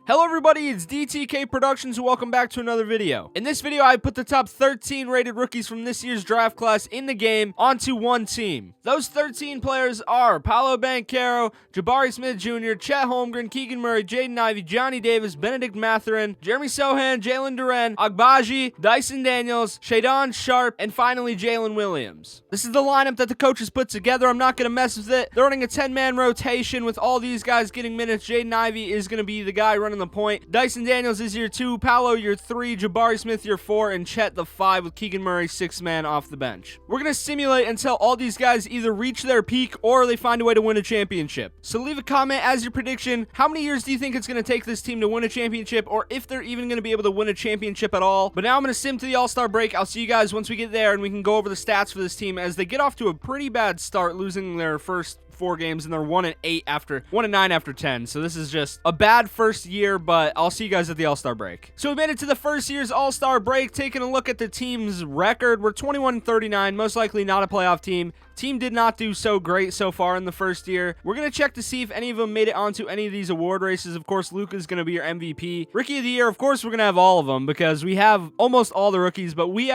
Hello everybody, it's DTK Productions and welcome back to another video. In this video, I put the top 13 rated rookies from this year's draft class in the game onto one team. Those 13 players are Paolo Banchero, Jabari Smith Jr., Chet Holmgren, Keegan Murray, Jaden Ivey, Johnny Davis, Benedict Mathurin, Jeremy Sohan, Jalen Duren, Agbaji, Dyson Daniels, Shadon Sharp, and finally Jalen Williams. This is the lineup that the coaches put together. I'm not going to mess with it. They're running a 10-man rotation with all these guys getting minutes. Jaden Ivey is going to be the guy running the point. Dyson Daniels is your 2, Paolo your 3, Jabari Smith your 4, and Chet the 5 with Keegan Murray 6-man off the bench. We're going to simulate until all these guys either reach their peak or they find a way to win a championship. So leave a comment as your prediction. How many years do you think it's going to take this team to win a championship, or if they're even going to be able to win a championship at all? But now I'm going to sim to the All-Star break. I'll see you guys once we get there and we can go over the stats for this team as they get off to a pretty bad start, losing their first 4 games, and they're 1-9 after 10. So this is just a bad first year, but I'll see you guys at the All-Star break. So we made it to the first year's All-Star break. Taking a look at the team's record, we're 21-39, most likely not a playoff team. Team did not do so great so far in the first year. We're going to check to see if any of them made it onto any of these award races. Of course, Luka's going to be your MVP. Rookie of the year, of course, we're going to have all of them because we have almost all the rookies, but we're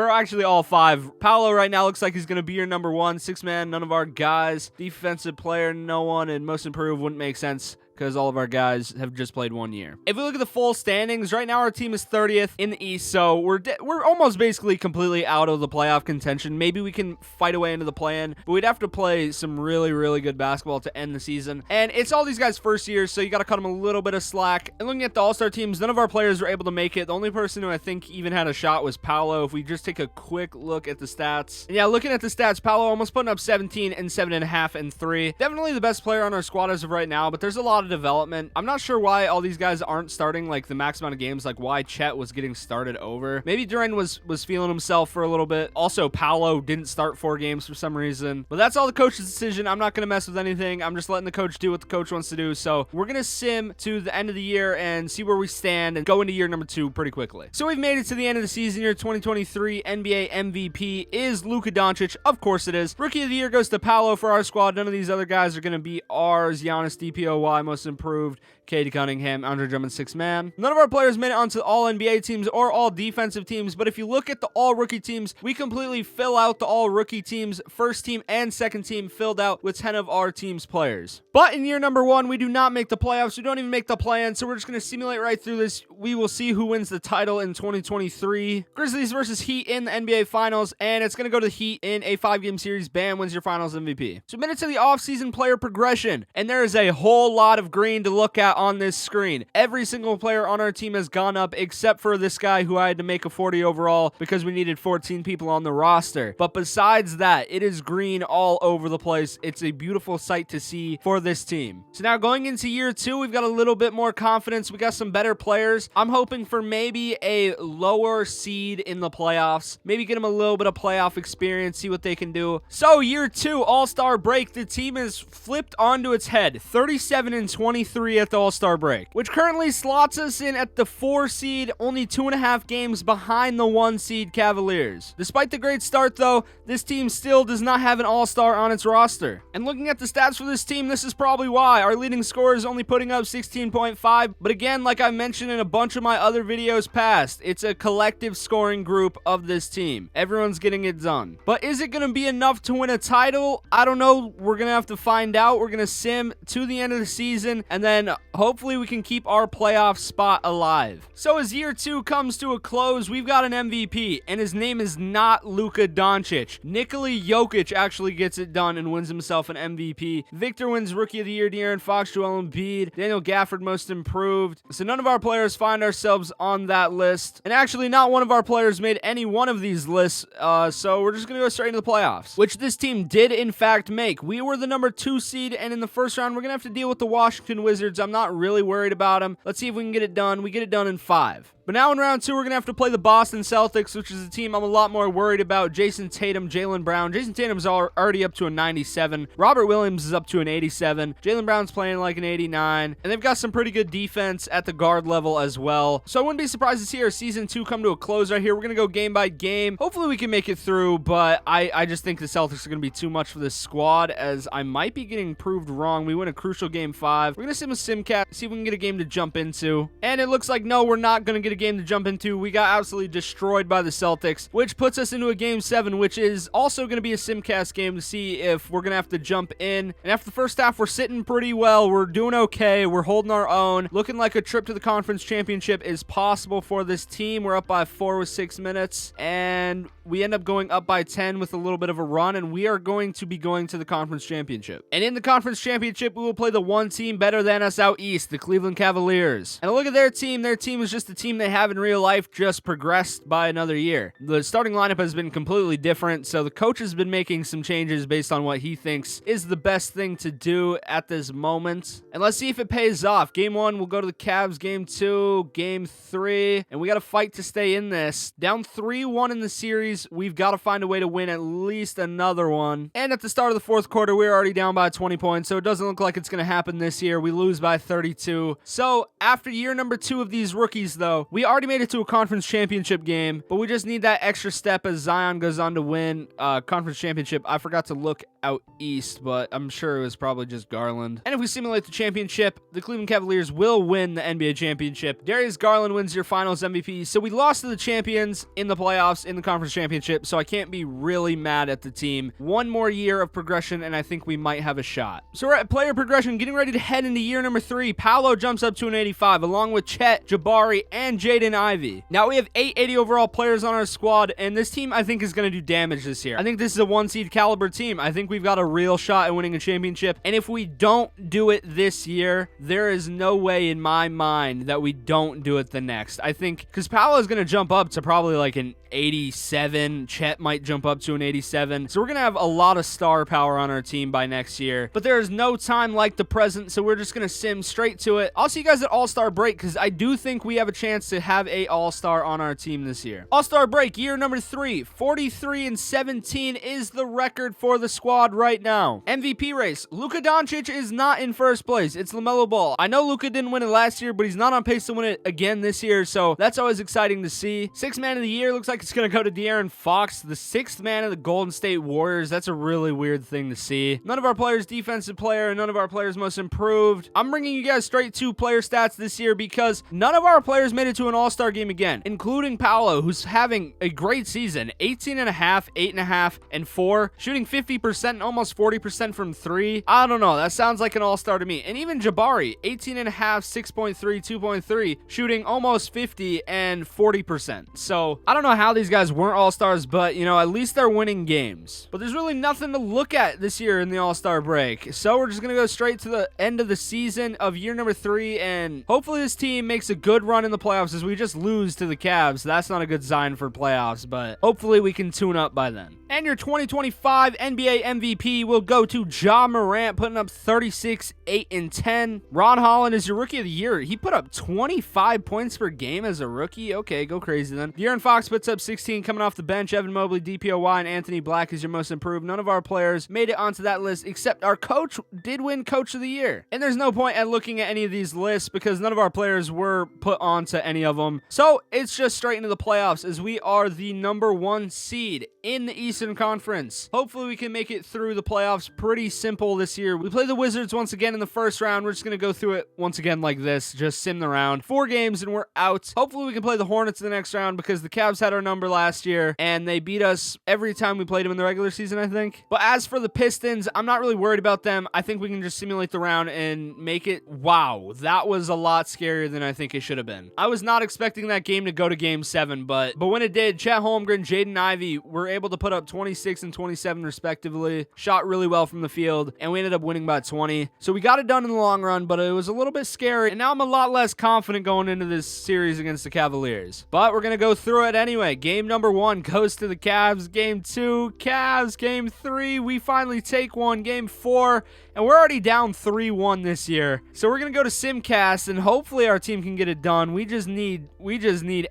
actually all 5. Paolo right now looks like he's going to be your number 1. 6-man, none of our guys. Defensive player, no one, and most improved wouldn't make sense because all of our guys have just played 1 year. If we look at the full standings, right now our team is 30th in the East, so we're almost basically completely out of the playoff contention. Maybe we can fight away into the play-in, but we'd have to play some really, really good basketball to end the season. And it's all these guys' first years, so you got to cut them a little bit of slack. And looking at the All-Star teams, none of our players were able to make it. The only person who I think even had a shot was Paolo. If we just take a quick look at the stats. And yeah, looking at the stats, Paolo almost putting up 17 and 7.5 and 3. Definitely the best player on our squad as of right now, but there's a lot of development. I'm not sure why all these guys aren't starting like the max amount of games, like why Chet was getting started over. Maybe Duren was feeling himself for a little bit. Also, Paolo didn't start 4 games for some reason. But that's all the coach's decision. I'm not going to mess with anything. I'm just letting the coach do what the coach wants to do. So we're going to sim to the end of the year and see where we stand and go into year number 2 pretty quickly. So we've made it to the end of the season. Year 2023 NBA MVP is Luka Doncic. Of course it is. Rookie of the year goes to Paolo for our squad. None of these other guys are going to be ours. Giannis, DPOY, most improved. Katie Cunningham, Andre Drummond, 6-man. None of our players made it onto all NBA teams or all defensive teams, but if you look at the all rookie teams, we completely fill out the all rookie teams. First team and second team filled out with 10 of our team's players. But in year number 1, we do not make the playoffs. We don't even make the play-in, so we're just going to simulate right through this. We will see who wins the title in 2023. Grizzlies versus Heat in the NBA Finals, and it's going to go to the Heat in a 5-game series. Bam wins your Finals MVP. So minutes to the offseason player progression, and there is a whole lot of green to look at on this screen. Every single player on our team has gone up except for this guy who I had to make a 40 overall because we needed 14 people on the roster. But besides that, it is green all over the place. It's a beautiful sight to see for this team. So now going into year 2, we've got a little bit more confidence. We got some better players. I'm hoping for maybe a lower seed in the playoffs. Maybe get them a little bit of playoff experience, see what they can do. So year 2, All-Star break, the team is flipped onto its head. 37-23 at the All-Star break, which currently slots us in at the 4 seed, only 2.5 games behind the 1 seed Cavaliers. Despite the great start though, this team still does not have an all-star on its roster. And looking at the stats for this team, this is probably why. Our leading scorer is only putting up 16.5, but again, like I mentioned in a bunch of my other videos past, it's a collective scoring group of this team. Everyone's getting it done. But is it going to be enough to win a title? I don't know. We're going to have to find out. We're going to sim to the end of the season, and then hopefully we can keep our playoff spot alive. So as year 2 comes to a close, we've got an MVP, and his name is not Luka Doncic. Nikola Jokic actually gets it done and wins himself an MVP. Victor wins Rookie of the Year, De'Aaron Fox, Joel Embiid, Daniel Gafford, most improved. So none of our players find ourselves on that list, and actually not one of our players made any one of these lists, so we're just going to go straight into the playoffs, which this team did in fact make. We were the number 2 seed, and in the first round, we're going to have to deal with the Washington Wizards. I'm not really worried about them. Let's see if we can get it done. We get it done in 5. But now in round 2, we're going to have to play the Boston Celtics, which is a team I'm a lot more worried about. Jason Tatum, Jaylen Brown. Jason Tatum's already up to a 97. Robert Williams is up to an 87. Jaylen Brown's playing like an 89. And they've got some pretty good defense at the guard level as well. So I wouldn't be surprised to see our season 2 come to a close right here. We're going to go game by game. Hopefully we can make it through, but I just think the Celtics are going to be too much for this squad, as I might be getting proved wrong. We win a crucial game 5. We're going to sim a sim Simcast, see if we can get a game to jump into. And it looks like, no, we're not going to get a game to jump into. We got absolutely destroyed by the Celtics, which puts us into a Game 7, which is also going to be a Simcast game to see if we're going to have to jump in. And after the first half, we're sitting pretty well. We're doing okay. We're holding our own. Looking like a trip to the conference championship is possible for this team. We're up by 4 with 6 minutes, and we end up going up by 10 with a little bit of a run, and we are going to be going to the conference championship. And in the conference championship, we will play the one team better than us out east, the Cleveland Cavaliers. And look at their team. Their team is just the team they have in real life, just progressed by another year. The starting lineup has been completely different, so the coach has been making some changes based on what he thinks is the best thing to do at this moment. And let's see if it pays off. Game 1, we'll go to the Cavs. Game 2, Game 3, and we got to fight to stay in this. Down 3-1 in the series, we've got to find a way to win at least another one. And at the start of the fourth quarter, we're already down by 20 points, so it doesn't look like it's going to happen this year. We lose by 32. So after year number 2 of these rookies, though, we already made it to a conference championship game, but we just need that extra step as Zion goes on to win conference championship. I forgot to look out east, but I'm sure it was probably just Garland. And if we simulate the championship, the Cleveland Cavaliers will win the NBA championship. Darius Garland wins your finals MVP. So we lost to the champions in the playoffs in the conference championship, so I can't be really mad at the team. One more year of progression, and I think we might have a shot. So we're at player progression, getting ready to head into year number 3. Paolo jumps up to an 85, along with Chet, Jabari, and Jaden Ivey. Now we have 8 80 overall players on our squad, and this team I think is going to do damage this year. I think this is a 1-seed caliber team. I think we've got a real shot at winning a championship, and if we don't do it this year, there is no way in my mind that we don't do it the next. I think, because Paolo is going to jump up to probably like an 87. Chet might jump up to an 87. So we're going to have a lot of star power on our team by next year. But there is no time like the present, so we're just going to sim straight to it. I'll see you guys at All-Star break, because I do think we have a chance to have a All-Star on our team this year. All-Star break, year number 3. 43-17 is the record for the squad right now. MVP race. Luka Doncic is not in first place. It's LaMelo Ball. I know Luka didn't win it last year, but he's not on pace to win it again this year, so that's always exciting to see. 6th man of the year looks like it's going to go to De'Aaron Fox, the 6th man of the Golden State Warriors. That's a really weird thing to see. None of our players defensive player, and none of our players most improved. I'm bringing you guys straight to player stats this year because none of our players made it to an All-Star game again, including Paolo, who's having a great season. 18.5, 8.5, and 4, shooting 50% and almost 40% from 3. I don't know. That sounds like an All-Star to me. And even Jabari, 18.5, 6.3, 2.3, shooting almost 50 and 40%. So I don't know how these guys weren't All-Stars, but, you know, at least they're winning games. But there's really nothing to look at this year in the All-Star break. So we're just going to go straight to the end of the season of year number 3, and hopefully this team makes a good run in the playoffs as we just lose to the Cavs. That's not a good sign for playoffs, but hopefully we can tune up by then. And your 2025 NBA MVP will go to Ja Morant, putting up 36, 8, and 10. Ron Holland is your rookie of the year. He put up 25 points per game as a rookie. Okay, go crazy then. De'Aaron Fox puts up 16 coming off the bench. Evan Mobley, DPOY, and Anthony Black is your most improved. None of our players made it onto that list, except our coach did win Coach of the Year. And there's no point at looking at any of these lists because none of our players were put onto any of them. So it's just straight into the playoffs as we are the number 1 seed in the Eastern Conference. Hopefully we can make it through the playoffs pretty simple this year. We play the Wizards once again in the first round. We're just going to go through it once again like this. Just sim the round. 4 games and we're out. Hopefully we can play the Hornets in the next round because the Cavs had our number last year and they beat us every time we played them in the regular season, I think. But as for the Pistons, I'm not really worried about them. I think we can just simulate the round and make it. Wow, that was a lot scarier than I think it should have been. I was not expecting that game to go to game 7, but when it did, Chet Holmgren, Jaden Ivey were able to put up 26 and 27 respectively, shot really well from the field, and we ended up winning by 20. So we got it done in the long run, but it was a little bit scary, and now I'm a lot less confident going into this series against the Cavaliers. But we're going to go through it anyway. Game number 1 goes to the Cavs. Game 2, Cavs. Game 3, we finally take one. Game 4, and we're already down 3-1 this year. So we're going to go to Simcast, and hopefully our team can get it done. We just need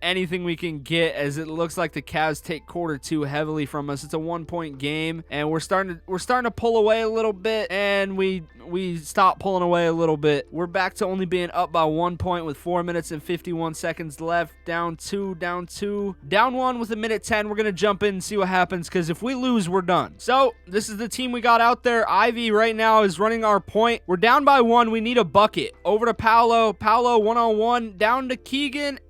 anything we can get, as it looks like the Cavs take quarter 2 heavily from us. It's a 1-point game, and we're starting to pull away a little bit, and we stop pulling away a little bit. We're back to only being up by 1 point with 4 minutes and 51 seconds left. Down 2, down 1 with 1:10 and we're going to jump in and see what happens, because if we lose, we're done. So this is the team we got out there. Ivy right now is running our point. We're down by 1. We need a bucket. Over to Paolo. Paolo one-on-one. Down to Keegan.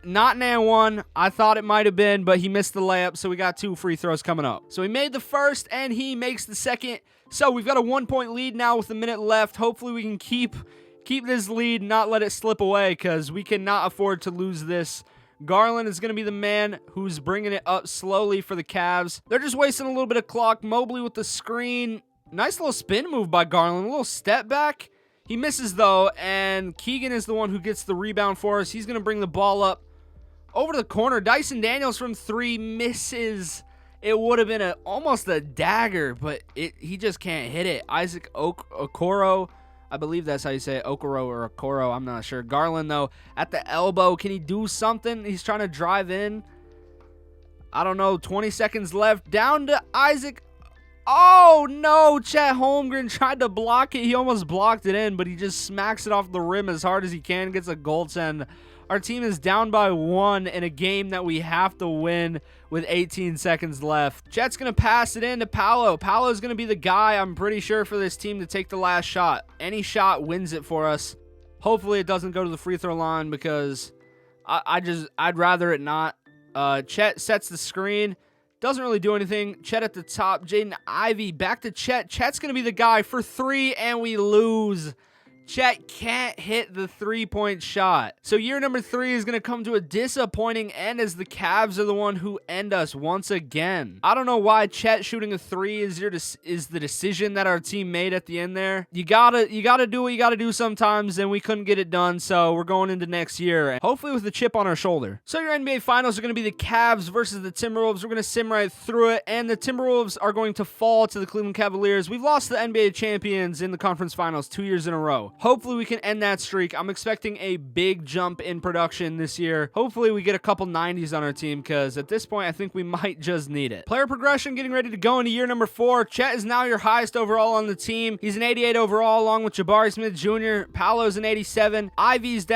Not an and one. I thought it might have been, but he missed the layup, so we got 2 free throws coming up. So he made the first, and he makes the second. So we've got a 1-point lead now with a minute left. Hopefully we can keep this lead, not let it slip away, because we cannot afford to lose this. Garland is going to be the man who's bringing it up slowly for the Cavs. They're just wasting a little bit of clock. Mobley with the screen. Nice little spin move by Garland. A little step back. He misses, though, and Keegan is the one who gets the rebound for us. He's going to bring the ball up over to the corner. Dyson Daniels from 3 misses. It would have been almost a dagger, but he just can't hit it. Isaac Okoro, I believe that's how you say it, Okoro or Okoro, I'm not sure. Garland, though, at the elbow. Can he do something? He's trying to drive in. I don't know, 20 seconds left. Down to Isaac. Oh, no, Chet Holmgren tried to block it. He almost blocked it in, but he just smacks it off the rim as hard as he can, gets a goaltend. Our team is down by 1 in a game that we have to win with 18 seconds left. Chet's going to pass it in to Paolo. Paolo's going to be the guy, I'm pretty sure, for this team to take the last shot. Any shot wins it for us. Hopefully it doesn't go to the free throw line, because I'd rather it not. Chet sets the screen. Doesn't really do anything. Chet at the top. Jaden Ivey back to Chet. Chet's going to be the guy for 3, and we lose. Chet can't hit the 3-point shot. So year number 3 is going to come to a disappointing end, as the Cavs are the one who end us once again. I don't know why Chet shooting a 3 is the decision that our team made at the end there. You gotta do what you gotta do sometimes, and we couldn't get it done, so we're going into next year, hopefully with a chip on our shoulder. So your NBA Finals are going to be the Cavs versus the Timberwolves. We're going to sim right through it, and the Timberwolves are going to fall to the Cleveland Cavaliers. We've lost the NBA champions in the conference finals 2 years in a row. Hopefully we can end that streak. I'm expecting a big jump in production this year. Hopefully we get a couple 90s on our team, because at this point I think we might just need it. Player progression getting ready to go into year number 4. Chet is now your highest overall on the team. He's an 88 overall along with Jabari Smith Jr. Paolo's an 87. Ivy's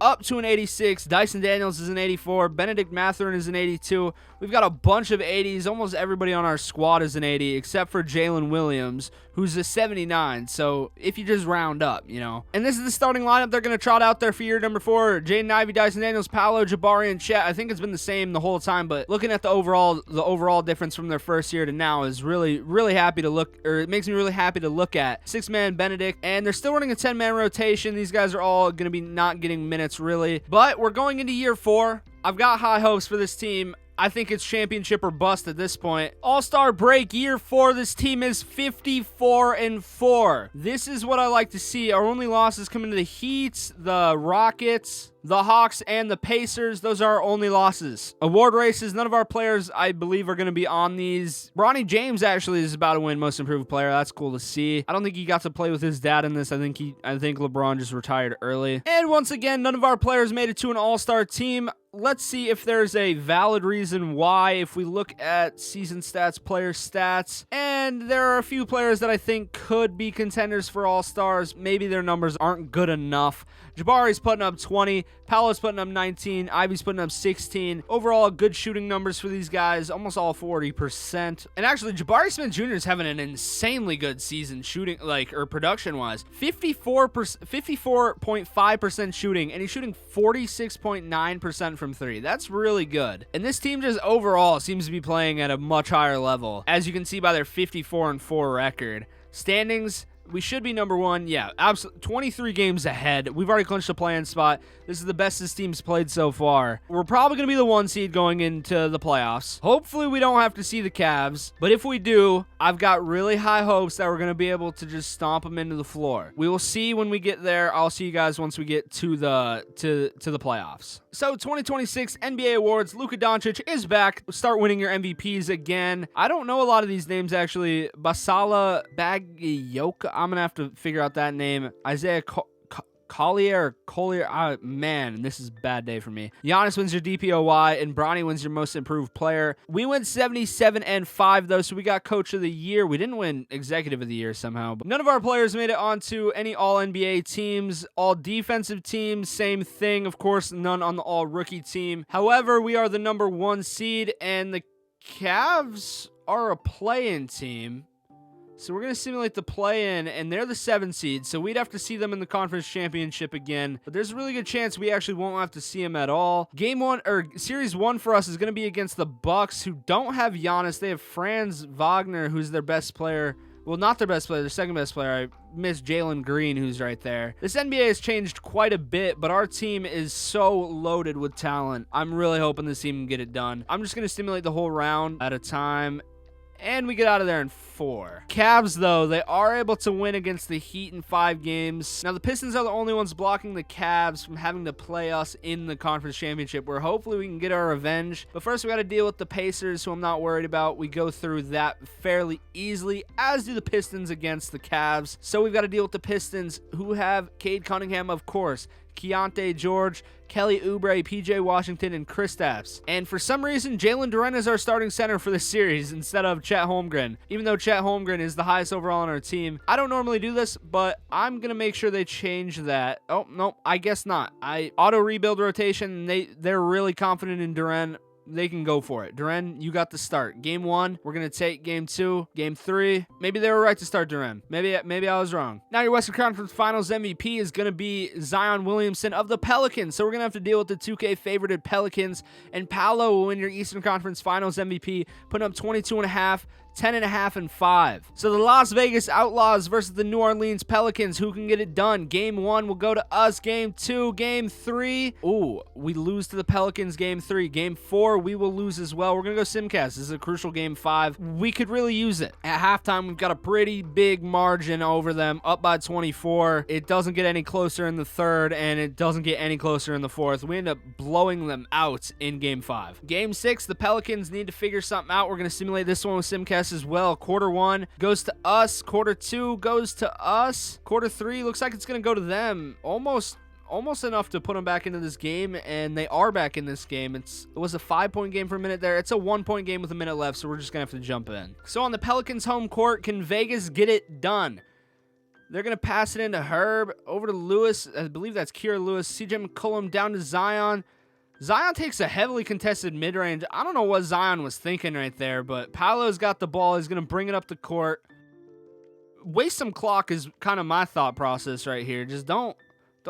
up to an 86. Dyson Daniels is an 84. Benedict Mathurin is an 82. We've got a bunch of 80s. Almost everybody on our squad is an 80, except for Jalen Williams, who's a 79. So if you just round up, you know. And this is the starting lineup they're going to trot out there for year number 4. Jaden Ivey, Dyson Daniels, Paolo, Jabari, and Chet. I think it's been the same the whole time, but looking at the overall difference from their first year to now is really happy to look, or it makes me really happy to look at. 6-man Benedict, and they're still running a 10-man rotation. These guys are all going to be not getting minutes really, but we're going into year 4. I've got high hopes for this team. I think it's championship or bust at this point. All-Star break, year 4. This team is 54-4. This is what I like to see. Our only losses coming to the Heat, the Rockets, the Hawks, and the Pacers. Those are our only losses. Award races, none of our players, I believe, are going to be on these. Bronny James actually is about to win Most Improved Player. That's cool to see. I don't think he got to play with his dad in this. I think LeBron just retired early. And once again, none of our players made it to an All-Star team. Let's see if there's a valid reason why. If we look at season stats, player stats, and there are a few players that I think could be contenders for All-Stars. Maybe their numbers aren't good enough. Jabari's putting up 20. Paolo's putting up 19. Ivy's putting up 16. Overall, good shooting numbers for these guys. Almost all 40%. And actually, Jabari Smith Jr. is having an insanely good season shooting, or production-wise. 54.5% shooting, and he's shooting 46.9% from 3. That's really good. And this team just overall seems to be playing at a much higher level, as you can see by their 54-4 record. Standings, we should be number 1. Yeah, absolutely. 23 games ahead. We've already clinched a play-in spot. This is the best this team's played so far. We're probably going to be the 1 seed going into the playoffs. Hopefully, we don't have to see the Cavs. But if we do, I've got really high hopes that we're going to be able to just stomp them into the floor. We will see when we get there. I'll see you guys once we get to the playoffs. So 2026 NBA Awards, Luka Doncic is back. Start winning your MVPs again. I don't know a lot of these names actually. Basala Bagioka. I'm going to have to figure out that name. Isaiah Collier, man, this is a bad day for me. Giannis wins your DPOY, and Bronny wins your most improved player. We went 77-5, though, so we got Coach of the Year. We didn't win Executive of the Year somehow. But none of our players made it onto any All-NBA teams. All defensive teams, same thing. Of course, none on the All-Rookie team. However, we are the number 1 seed, and the Cavs are a play-in team. So we're going to simulate the play-in, and they're the 7 seed, so we'd have to see them in the conference championship again. But there's a really good chance we actually won't have to see them at all. Series 1 for us is going to be against the Bucks, who don't have Giannis. They have Franz Wagner, who's their best player. Well, not their best player, their second best player. I miss Jalen Green, who's right there. This NBA has changed quite a bit, but our team is so loaded with talent. I'm really hoping this team can get it done. I'm just going to simulate the whole round at a time. And we get out of there in 4. Cavs, though, they are able to win against the Heat in 5 games. Now, the Pistons are the only ones blocking the Cavs from having to play us in the conference championship, where hopefully we can get our revenge. But first, we got to deal with the Pacers, who I'm not worried about. We go through that fairly easily, as do the Pistons against the Cavs. So we've got to deal with the Pistons, who have Cade Cunningham, of course, Keontae George, Kelly Oubre, PJ Washington, and Kristaps. And for some reason, Jalen Duren is our starting center for this series instead of Chet Holmgren, even though Chet Holmgren is the highest overall on our team. I don't normally do this, but I'm going to make sure they change that. Oh, no, I guess not. I auto-rebuild rotation, they're really confident in Duren. They can go for it. Duren, you got the start. Game 1, we're going to take Game 2. Game 3, maybe they were right to start Duren. Maybe I was wrong. Now your Western Conference Finals MVP is going to be Zion Williamson of the Pelicans. So we're going to have to deal with the 2K favorited Pelicans. And Paolo will win your Eastern Conference Finals MVP, putting up 22.5, 10.5, and 5. So the Las Vegas Outlaws versus the New Orleans Pelicans. Who can get it done? Game 1 will go to us. Game 2, Game 3. Ooh, we lose to the Pelicans. Game 3. Game 4, we will lose as well. We're going to go Simcast. This is a crucial Game 5. We could really use it. At halftime, we've got a pretty big margin over them, up by 24. It doesn't get any closer in the 3rd, and it doesn't get any closer in the 4th. We end up blowing them out in Game 5. Game 6, the Pelicans need to figure something out. We're going to simulate this one with Simcast as well. Quarter 1 goes to us. Quarter 2 goes to us. Quarter 3 looks like it's going to go to them. Almost enough to put them back into this game, and they are back in this game. It was a 5-point game for a minute there. It's a 1-point game with a minute left, so we're just going to have to jump in. So on the Pelicans home court, can Vegas get it done? They're going to pass it into Herb, over to Lewis. I believe that's Kira Lewis. CJ McCollum down to Zion. Zion takes a heavily contested mid-range. I don't know what Zion was thinking right there, but Paolo's got the ball. He's going to bring it up the court. Waste some clock is kind of my thought process right here. Just don't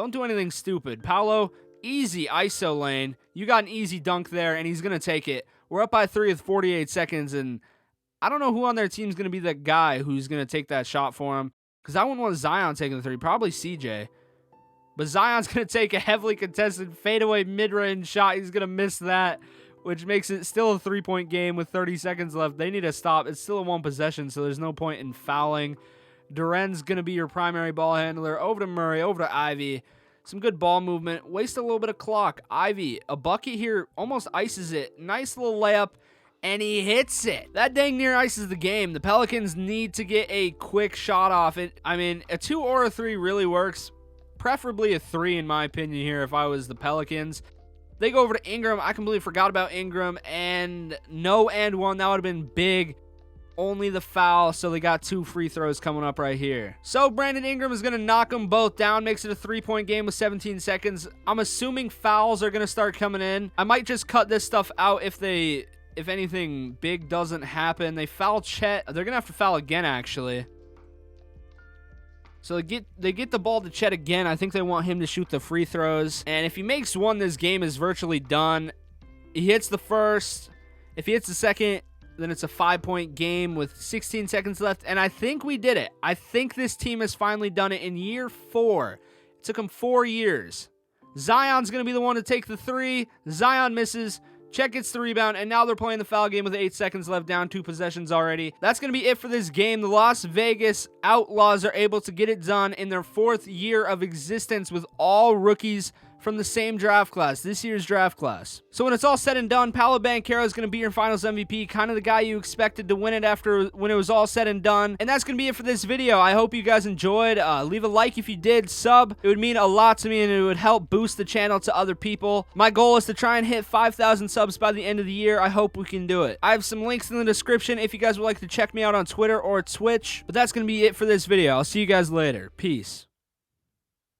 do anything stupid. Paolo, easy ISO lane. You got an easy dunk there, and he's going to take it. We're up by 3 with 48 seconds, and I don't know who on their team is going to be that guy who's going to take that shot for him, because I wouldn't want Zion taking the 3. Probably CJ. But Zion's going to take a heavily contested fadeaway mid-range shot. He's going to miss that, which makes it still a 3-point game with 30 seconds left. They need to stop. It's still a 1 possession, so there's no point in fouling. Duren's going to be your primary ball handler. Over to Murray, over to Ivy. Some good ball movement. Waste a little bit of clock. Ivy, a bucket here, almost ices it. Nice little layup, and he hits it. That dang near ices the game. The Pelicans need to get a quick shot off. A 2 or a 3 really works. Preferably a 3 in my opinion here if I was the Pelicans. They go over to Ingram. I completely forgot about Ingram. And no and 1. That would have been big. Only the foul. So they got 2 free throws coming up right here. So Brandon Ingram is going to knock them both down. Makes it a 3-point game with 17 seconds. I'm assuming fouls are going to start coming in. I might just cut this stuff out if anything big doesn't happen. They foul Chet. They're going to have to foul again actually. So they get the ball to Chet again. I think they want him to shoot the free throws. And if he makes 1, this game is virtually done. He hits the first. If he hits the second, then it's a 5-point game with 16 seconds left. And I think we did it. I think this team has finally done it in year 4. It took them 4 years. Zion's going to be the one to take the 3. Zion misses. Chet gets the rebound, and now they're playing the foul game with 8 seconds left, down 2 possessions already. That's going to be it for this game. The Las Vegas Outlaws are able to get it done in their 4th year of existence with all rookies from the same draft class, this year's draft class. So when it's all said and done, Paolo Banchero is going to be your finals MVP, kind of the guy you expected to win it after when it was all said and done. And that's going to be it for this video. I hope you guys enjoyed. Leave a like if you did, sub. It would mean a lot to me and it would help boost the channel to other people. My goal is to try and hit 5,000 subs by the end of the year. I hope we can do it. I have some links in the description if you guys would like to check me out on Twitter or Twitch. But that's going to be it for this video. I'll see you guys later. Peace.